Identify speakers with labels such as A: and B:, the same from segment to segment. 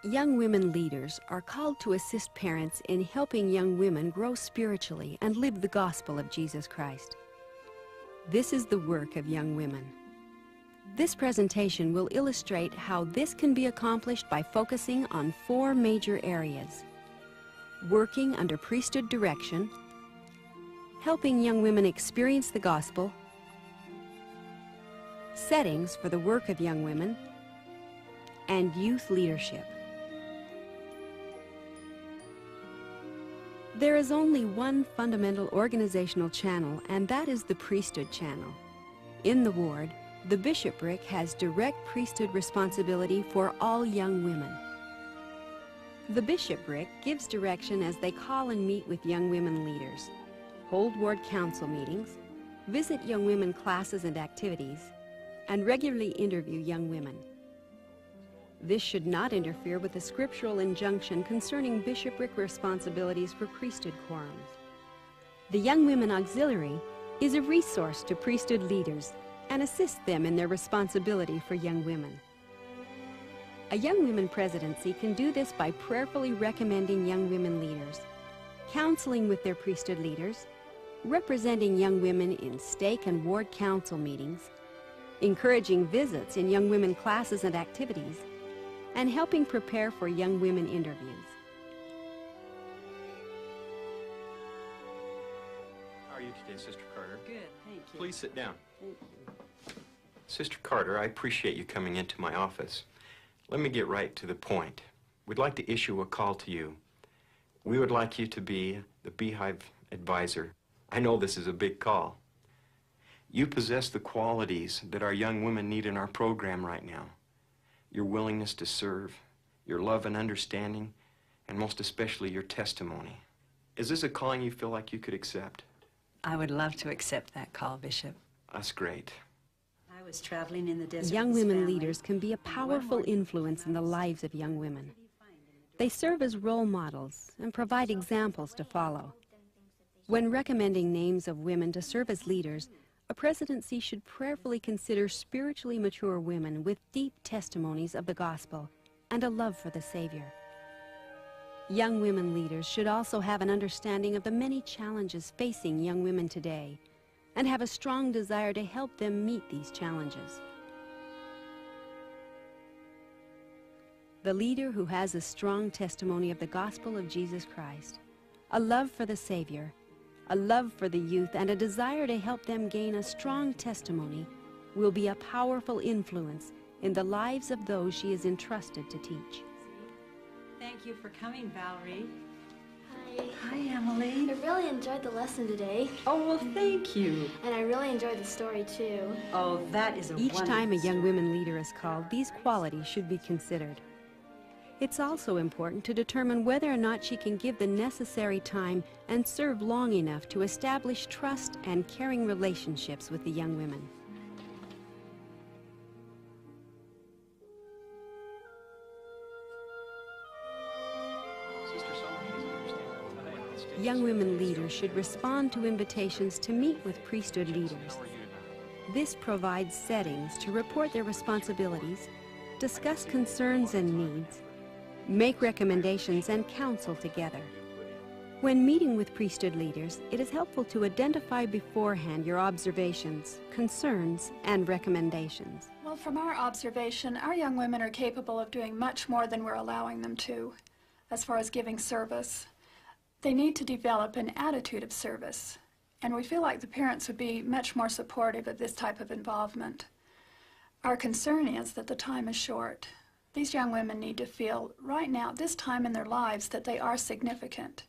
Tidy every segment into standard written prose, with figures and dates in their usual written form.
A: Young women leaders are called to assist parents in helping young women grow spiritually and live the gospel of Jesus Christ. This is the work of young women. This presentation will illustrate how this can be accomplished by focusing on 4 major areas: working under priesthood direction, helping young women experience the gospel, settings for the work of young women, and youth leadership. There is only one fundamental organizational channel, and that is the priesthood channel. In the ward, the bishopric has direct priesthood responsibility for all young women. The bishopric gives direction as they call and meet with young women leaders, hold ward council meetings, visit young women classes and activities, and regularly interview young women. This should not interfere with the scriptural injunction concerning bishopric responsibilities for priesthood quorums. The Young Women Auxiliary is a resource to priesthood leaders and assists them in their responsibility for young women. A young women presidency can do this by prayerfully recommending young women leaders, counseling with their priesthood leaders, representing young women in stake and ward council meetings, encouraging visits in young women classes and activities, and helping prepare for young women interviews.
B: How are you today, Sister Carter?
A: Good, thank you.
B: Please sit down.
A: Thank you.
B: Sister Carter, I appreciate you coming into my office. Let me get right to the point. We'd like to issue a call to you. We would like you to be the Beehive advisor. I know this is a big call. You possess the qualities that our young women need in our program right now. Your willingness to serve, your love and understanding, and most especially your testimony. Is this a calling you feel like you could accept?
C: I would love to accept that call, Bishop.
B: That's great.
C: I was traveling in the desert.
A: Young
C: with
A: women
C: family.
A: leaders can be a powerful influence in the lives of young women. They serve as role models and provide examples to follow. When recommending names of women to serve as leaders, a presidency should prayerfully consider spiritually mature women with deep testimonies of the gospel and a love for the Savior. Young women leaders should also have an understanding of the many challenges facing young women today and have a strong desire to help them meet these challenges. The leader who has a strong testimony of the gospel of Jesus Christ, a love for the Savior, a love for the youth, and a desire to help them gain a strong testimony will be a powerful influence in the lives of those she is entrusted to teach.
C: Thank you for coming, Valerie.
D: Hi.
C: Hi, Emily.
D: I really enjoyed the lesson today.
C: Oh, well, thank you.
D: And I really enjoyed the story, too.
C: Oh, that is a
A: Each time a
C: wonderful
A: young
C: story.
A: women leader is called, these qualities should be considered. It's also important to determine whether or not she can give the necessary time and serve long enough to establish trust and caring relationships with the young women.
B: Sister Summer,
A: Young women leaders should respond to invitations to meet with priesthood leaders. This provides settings to report their responsibilities, discuss concerns and needs, make recommendations, and counsel together. When meeting with priesthood leaders, it is helpful to identify beforehand your observations, concerns, and recommendations.
E: Well, from our observation, our young women are capable of doing much more than we're allowing them to, as far as giving service. They need to develop an attitude of service, and we feel like the parents would be much more supportive of this type of involvement. Our concern is that the time is short. These young women need to feel right now, this time in their lives, that they are significant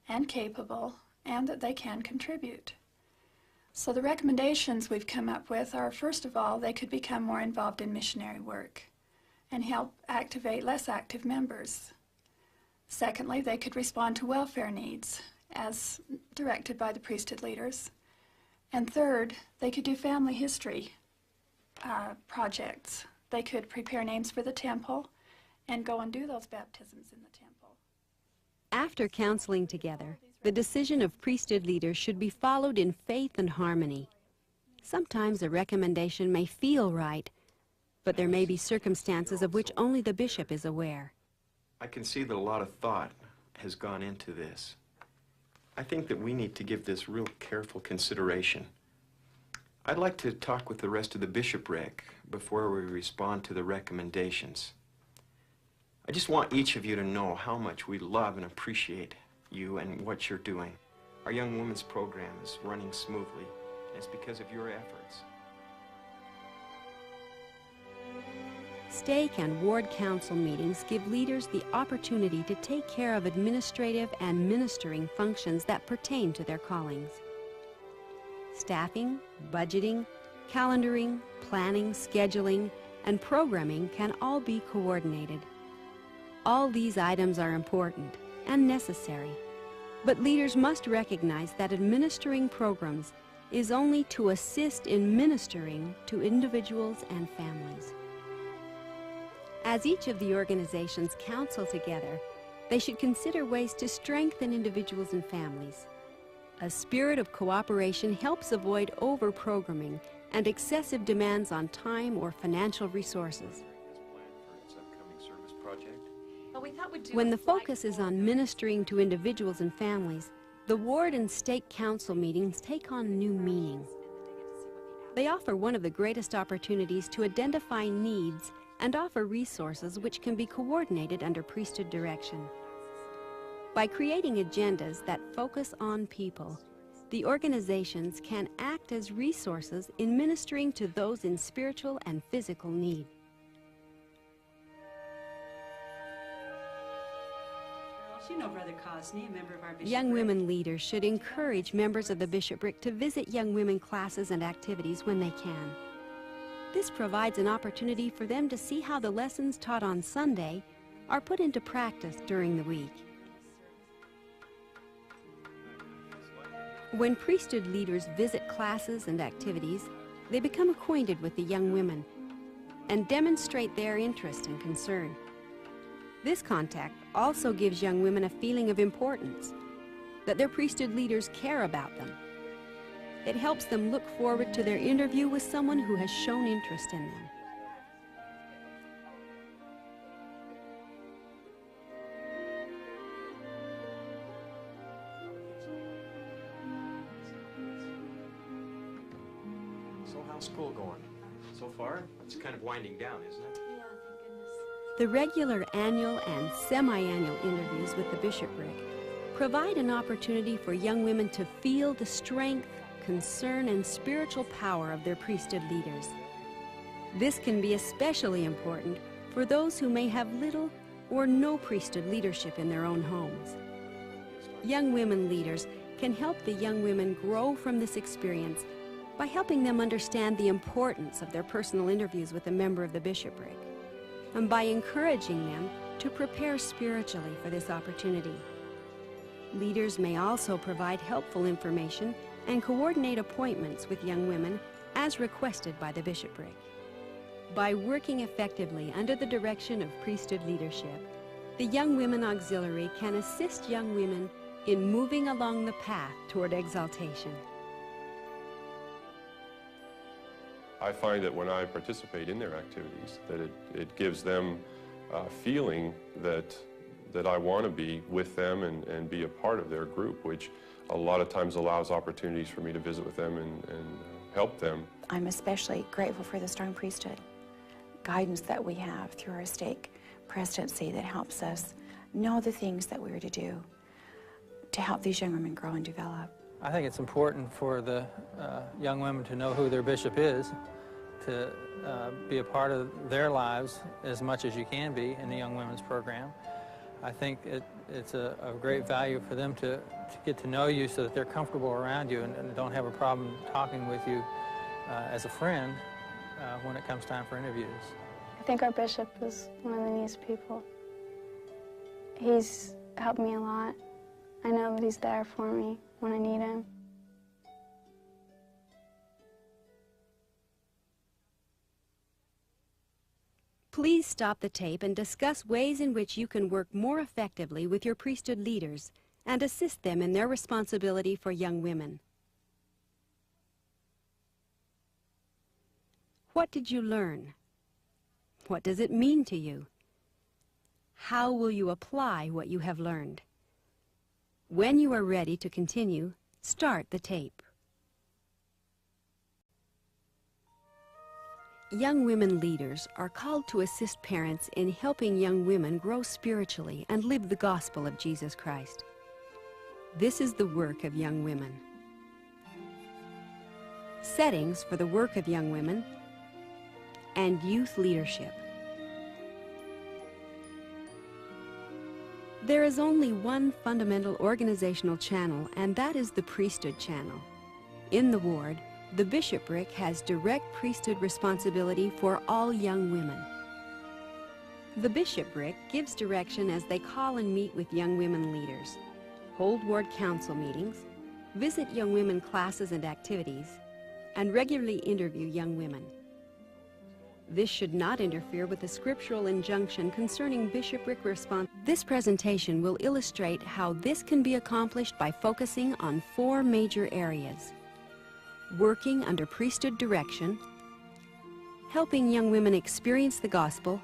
E: and capable and that they can contribute. So the recommendations we've come up with are, first of all, they could become more involved in missionary work and help activate less active members. Secondly, they could respond to welfare needs as directed by the priesthood leaders. And third, they could do family history projects. They could prepare names for the temple and go and do those baptisms in the temple.
A: After counseling together, the decision of priesthood leaders should be followed in faith and harmony. Sometimes a recommendation may feel right, but there may be circumstances of which only the bishop is aware.
B: I can see that a lot of thought has gone into this. I think that we need to give this real careful consideration. I'd like to talk with the rest of the bishopric before we respond to the recommendations. I just want each of you to know how much we love and appreciate you and what you're doing. Our Young Women's program is running smoothly, and it's because of your efforts.
A: Stake and ward council meetings give leaders the opportunity to take care of administrative and ministering functions that pertain to their callings. Staffing, budgeting, calendaring, planning, scheduling, and programming can all be coordinated. All these items are important and necessary, but leaders must recognize that administering programs is only to assist in ministering to individuals and families. As each of the organizations counsel together, they should consider ways to strengthen individuals and families. A spirit of cooperation helps avoid over-programming and excessive demands on time or financial resources. When the focus is on ministering to individuals and families, the ward and stake council meetings take on new meaning. They offer one of the greatest opportunities to identify needs and offer resources which can be coordinated under priesthood direction. By creating agendas that focus on people, the organizations can act as resources in ministering to those in spiritual and physical need.
C: You know Brother Cosney, a member of our bishopric.
A: Young women leaders should encourage members of the bishopric to visit young women classes and activities when they can. This provides an opportunity for them to see how the lessons taught on Sunday are put into practice during the week. When priesthood leaders visit classes and activities, they become acquainted with the young women and demonstrate their interest and concern. This contact also gives young women a feeling of importance, that their priesthood leaders care about them. It helps them look forward to their interview with someone who has shown interest in them.
B: So how's school going? So far, it's kind of winding down, isn't it?
D: Yeah, thank goodness.
A: The regular annual and semi-annual interviews with the bishopric provide an opportunity for young women to feel the strength, concern, and spiritual power of their priesthood leaders. This can be especially important for those who may have little or no priesthood leadership in their own homes. Young women leaders can help the young women grow from this experience by helping them understand the importance of their personal interviews with a member of the bishopric, and by encouraging them to prepare spiritually for this opportunity. Leaders may also provide helpful information and coordinate appointments with young women as requested by the bishopric. By working effectively under the direction of priesthood leadership, the Young Women Auxiliary can assist young women in moving along the path toward exaltation.
F: I find that when I participate in their activities, that it gives them a feeling that I want to be with them and be a part of their group, which a lot of times allows opportunities for me to visit with them and help them.
G: I'm especially grateful for the strong priesthood guidance that we have through our stake presidency that helps us know the things that we're to do to help these young women grow and develop.
H: I think it's important for the young women to know who their bishop is, to be a part of their lives as much as you can be in the Young Women's program. I think it's a great value for them to get to know you so that they're comfortable around you and don't have a problem talking with you as a friend when it comes time for interviews.
I: I think our bishop is one of the neatest people. He's helped me a lot. I know that he's there for me when I need him.
A: Please stop the tape and discuss ways in which you can work more effectively with your priesthood leaders and assist them in their responsibility for young women. What did you learn? What does it mean to you? How will you apply what you have learned? When you are ready to continue, start the tape. Young women leaders are called to assist parents in helping young women grow spiritually and live the gospel of Jesus Christ. This is the work of young women. Settings for the work of young women and youth leadership. There is only one fundamental organizational channel, and that is the Priesthood channel. In the ward, the bishopric has direct priesthood responsibility for all young women. The bishopric gives direction as they call and meet with young women leaders, hold ward council meetings, visit young women classes and activities, and regularly interview young women. This should not interfere with the scriptural injunction concerning bishopric response. This presentation will illustrate how this can be accomplished by focusing on 4 major areas: working under priesthood direction, helping young women experience the gospel,